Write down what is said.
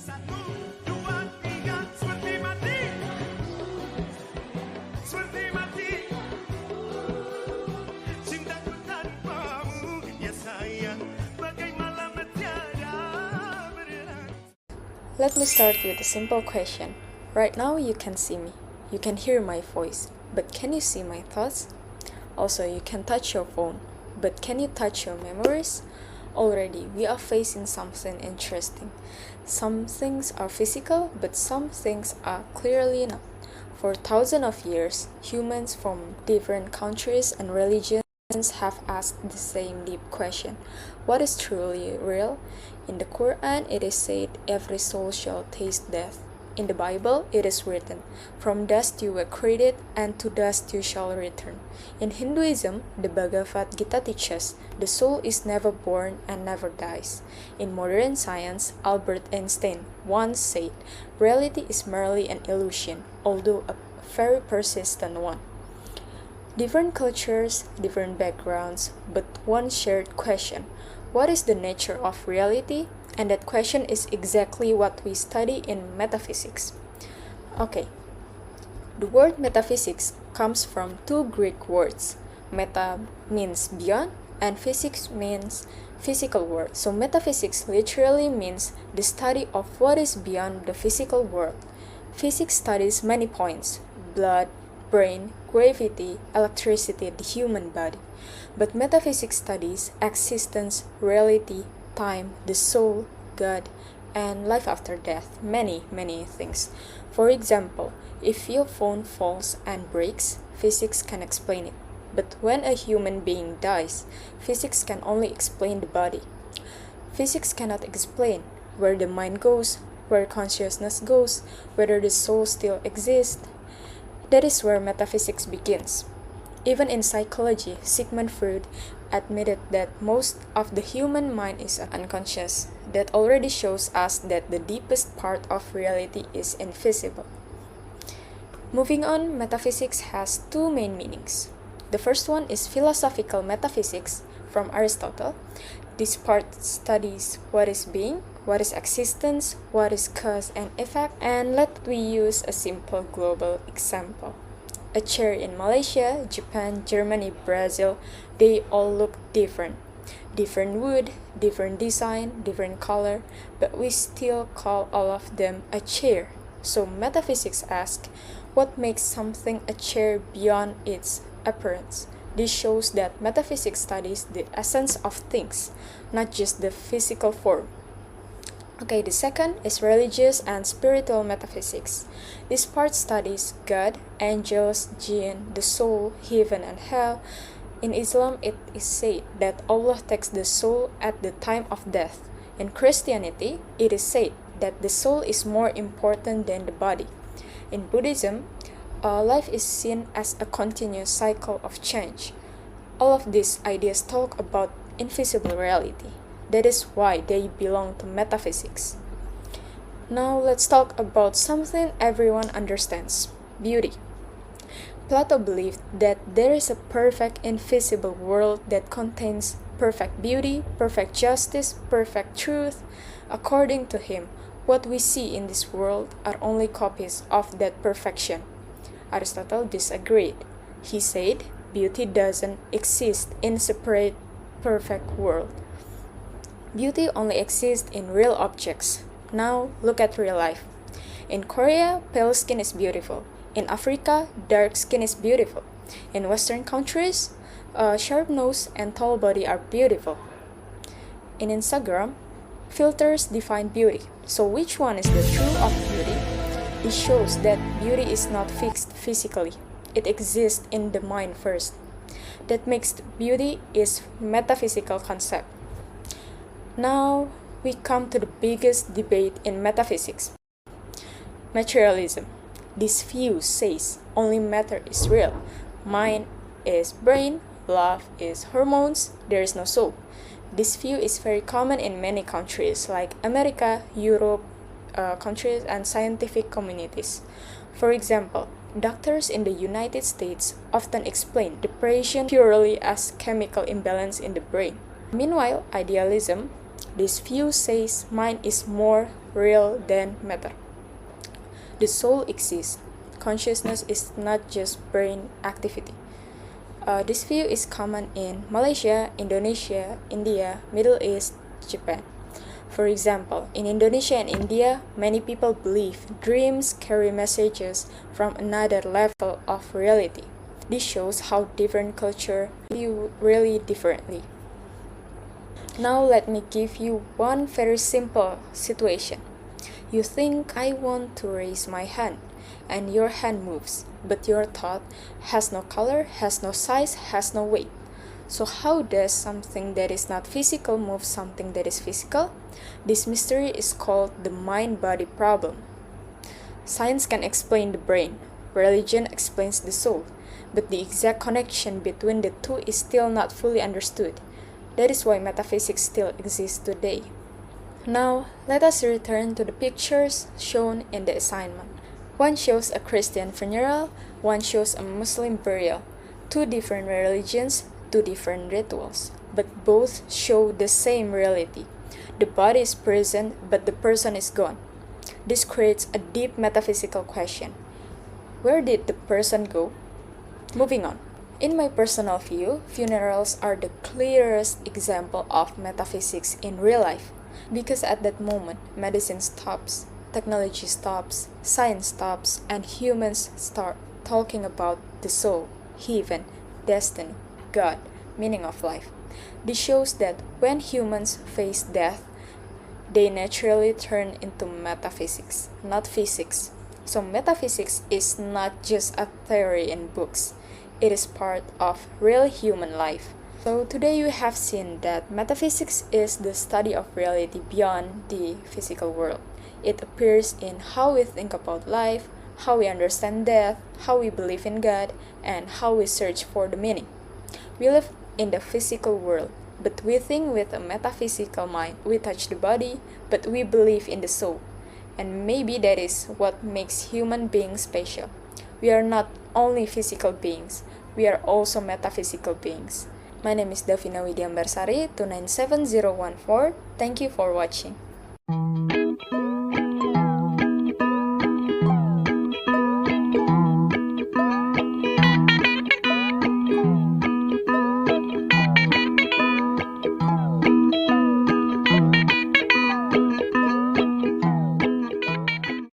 Satu, dua, tiga, seperti mati. Seperti mati. Cintaku tanpamu, ya sayang, bagai malam tiada berat. Let me start with a simple question. Right now you can see me, you can hear my voice, but can you see my thoughts? Also, you can touch your phone, but can you touch your memories? Already, we are facing something interesting. Some things are physical, but some things are clearly not. For thousands of years, humans from different countries and religions have asked the same deep question. What is truly real? In the Quran, it is said, every soul shall taste death. In the Bible, it is written, from dust you were created, and to dust you shall return. In Hinduism, the Bhagavad Gita teaches, the soul is never born and never dies. In modern science, Albert Einstein once said, reality is merely an illusion, although a very persistent one. Different cultures, different backgrounds, but one shared question. What is the nature of reality? And that question is exactly what we study in metaphysics. Okay, the word metaphysics comes from two Greek words. Meta means beyond, and physics means physical world. So metaphysics literally means the study of what is beyond the physical world. Physics studies many points: blood, brain, gravity, electricity, the human body. But metaphysics studies existence, reality, time, the soul, God, and life after death, many things. For example, if your phone falls and breaks, physics can explain it. But when a human being dies, physics can only explain the body. Physics cannot explain where the mind goes, where consciousness goes, whether the soul still exists. That is where metaphysics begins. Even in psychology, Sigmund Freud admitted that most of the human mind is unconscious. That already shows us that the deepest part of reality is invisible. Moving on, metaphysics has two main meanings. The first one is philosophical metaphysics from Aristotle. This part studies what is being, what is existence, what is cause and effect, and let we use a simple global example. A chair in Malaysia, Japan, Germany, Brazil, they all look different. Different wood, different design, different color, but we still call all of them a chair. So metaphysics asks, what makes something a chair beyond its appearance? This shows that metaphysics studies the essence of things, not just the physical form. Okay, the second is religious and spiritual metaphysics. This part studies God, angels, jinn, the soul, heaven and hell. In Islam, it is said that Allah takes the soul at the time of death. In Christianity, it is said that the soul is more important than the body. In Buddhism, life is seen as a continuous cycle of change. All of these ideas talk about invisible reality. That is why they belong to metaphysics. Now let's talk about something everyone understands: beauty. Plato believed that there is a perfect invisible world that contains perfect beauty, perfect justice, perfect truth. According to him, what we see in this world are only copies of that perfection. Aristotle disagreed. He said beauty doesn't exist in a separate perfect world. Beauty only exists in real objects. Now, look at real life. In Korea, pale skin is beautiful. In Africa, dark skin is beautiful. In Western countries, sharp nose and tall body are beautiful. In Instagram, filters define beauty. So which one is the truth of beauty? It shows that beauty is not fixed physically. It exists in the mind first. That makes beauty is metaphysical concept. Now, we come to the biggest debate in metaphysics. Materialism. This view says only matter is real. Mind is brain, love is hormones, there is no soul. This view is very common in many countries like America, Europe, countries and scientific communities. For example, doctors in the United States often explain depression purely as chemical imbalance in the brain. Meanwhile, idealism, this view says mind is more real than matter. The soul exists. Consciousness is not just brain activity. This view is common in Malaysia, Indonesia, India, Middle East, Japan. For example, in Indonesia and India, many people believe dreams carry messages from another level of reality. This shows how different cultures view really differently. Now let me give you one very simple situation. You think I want to raise my hand, and your hand moves, but your thought has no color, has no size, has no weight. So how does something that is not physical move something that is physical? This mystery is called the mind-body problem. Science can explain the brain, religion explains the soul, but the exact connection between the two is still not fully understood. That is why metaphysics still exists today. Now, let us return to the pictures shown in the assignment. One shows a Christian funeral, one shows a Muslim burial. Two different religions, two different rituals, but both show the same reality. The body is present, but the person is gone. This creates a deep metaphysical question. Where did the person go? Moving on. In my personal view, funerals are the clearest example of metaphysics in real life. Because at that moment, medicine stops, technology stops, science stops, and humans start talking about the soul, heaven, destiny, God, meaning of life. This shows that when humans face death, they naturally turn into metaphysics, not physics. So metaphysics is not just a theory in books. It is part of real human life. So today you have seen that metaphysics is the study of reality beyond the physical world. It appears in how we think about life, how we understand death, how we believe in God, and how we search for the meaning. We live in the physical world, but we think with a metaphysical mind. We touch the body, but we believe in the soul. And maybe that is what makes human beings special. We are not only physical beings, we are also metaphysical beings. My name is Davina Widya Ambarsari, 297014. Thank you for watching.